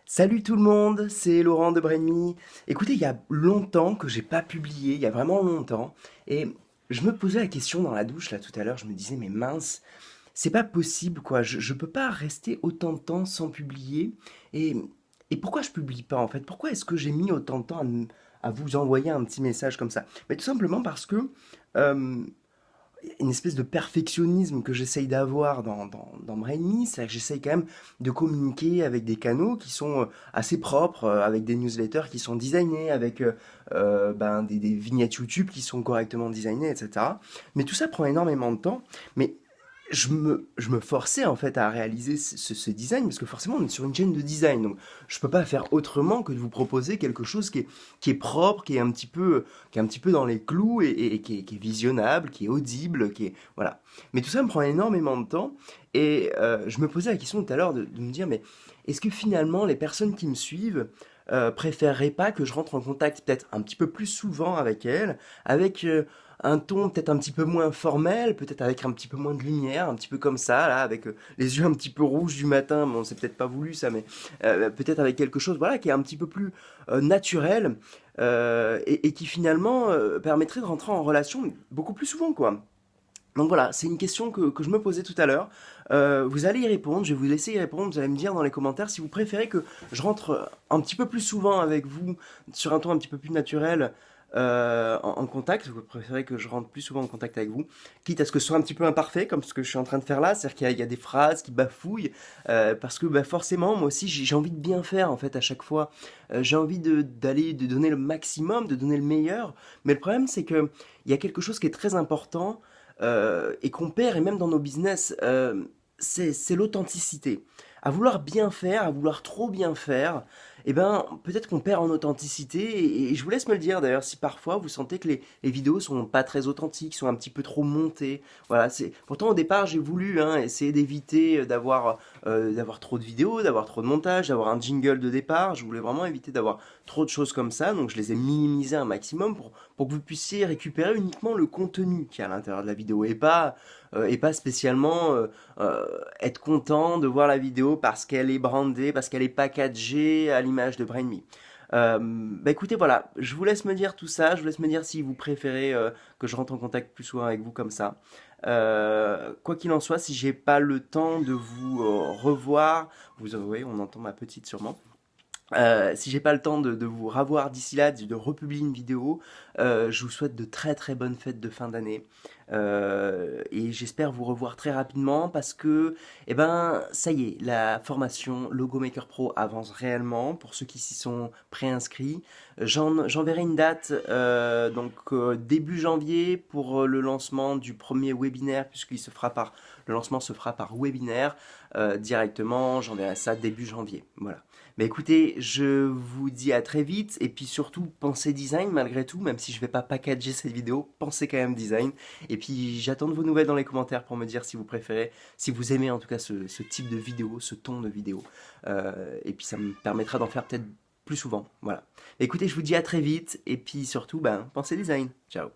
Salut tout le monde, c'est Laurent de Brainme. Écoutez, il y a longtemps que j'ai pas publié, il y a vraiment longtemps, et je me posais la question dans la douche là tout à l'heure, je me disais mais mince, c'est pas possible quoi, je peux pas rester autant de temps sans publier, et, et pourquoi je publie pas en fait? Pourquoi est-ce que j'ai mis autant de temps à vous envoyer un petit message comme ça? Mais tout simplement parce que euh, une espèce de perfectionnisme que j'essaye d'avoir dans Brainme, c'est que j'essaye quand même de communiquer avec des canaux qui sont assez propres, avec des newsletters qui sont designés, avec des vignettes YouTube qui sont correctement designées, etc. Mais tout ça prend énormément de temps. Mais je me forçais en fait à réaliser ce design parce que forcément on est sur une chaîne de design donc je peux pas faire autrement que de vous proposer quelque chose qui est propre, qui est un petit peu dans les clous et qui est visionnable, qui est audible, qui est voilà. Mais tout ça me prend énormément de temps et je me posais la question tout à l'heure de me dire mais est-ce que finalement les personnes qui me suivent préféreraient pas que je rentre en contact peut-être un petit peu plus souvent avec elles, avec un ton peut-être un petit peu moins formel, peut-être avec un petit peu moins de lumière, un petit peu comme ça, là, avec les yeux un petit peu rouges du matin. Bon, c'est peut-être pas voulu ça, mais peut-être avec quelque chose, voilà, qui est un petit peu plus naturel et qui finalement permettrait de rentrer en relation beaucoup plus souvent, quoi. Donc voilà, c'est une question que je me posais tout à l'heure. Vous allez y répondre, je vais vous laisser y répondre. Vous allez me dire dans les commentaires si vous préférez que je rentre un petit peu plus souvent avec vous sur un ton un petit peu plus naturel en contact. Vous préférez que je rentre plus souvent en contact avec vous, quitte à ce que ce soit un petit peu imparfait, comme ce que je suis en train de faire là. C'est-à-dire qu'il y a des phrases qui bafouillent, parce que bah, forcément, moi aussi, j'ai envie de bien faire en fait à chaque fois. J'ai envie de donner le maximum, de donner le meilleur. Mais le problème, c'est que il y a quelque chose qui est très important et qu'on perd, et même dans nos business, c'est l'authenticité. À vouloir bien faire, à vouloir trop bien faire, eh ben, peut-être qu'on perd en authenticité, et je vous laisse me le dire d'ailleurs si parfois vous sentez que les vidéos sont pas très authentiques, sont un petit peu trop montées. Voilà, pourtant au départ j'ai voulu essayer d'éviter d'avoir trop de vidéos, d'avoir trop de montage, d'avoir un jingle de départ. Je voulais vraiment éviter d'avoir trop de choses comme ça, donc je les ai minimisées un maximum pour que vous puissiez récupérer uniquement le contenu qui est à l'intérieur de la vidéo et pas spécialement être content de voir la vidéo parce qu'elle est brandée, parce qu'elle est packagée à l'image de Brainme. Bah écoutez, voilà, je vous laisse me dire tout ça, je vous laisse me dire si vous préférez que je rentre en contact plus souvent avec vous comme ça. Quoi qu'il en soit, si j'ai pas le temps de vous revoir, vous voyez, on entend ma petite sûrement. Si j'ai pas le temps de vous revoir d'ici là, de republier une vidéo, je vous souhaite de très très bonnes fêtes de fin d'année. Et j'espère vous revoir très rapidement parce que, eh ben, ça y est, la formation Logo Maker Pro avance réellement pour ceux qui s'y sont préinscrits. J'enverrai une date, donc début janvier pour le lancement du premier webinaire, le lancement se fera par webinaire directement. J'enverrai ça début janvier. Voilà. Mais écoutez, je vous dis à très vite et puis surtout pensez design malgré tout, même si je vais pas packager cette vidéo, pensez quand même design. Et puis j'attends de vos nouvelles dans les commentaires pour me dire si vous préférez, si vous aimez en tout cas ce type de vidéo, ce ton de vidéo. Et puis ça me permettra d'en faire peut-être plus souvent. Voilà. Écoutez, je vous dis à très vite et puis surtout, ben, pensez design. Ciao.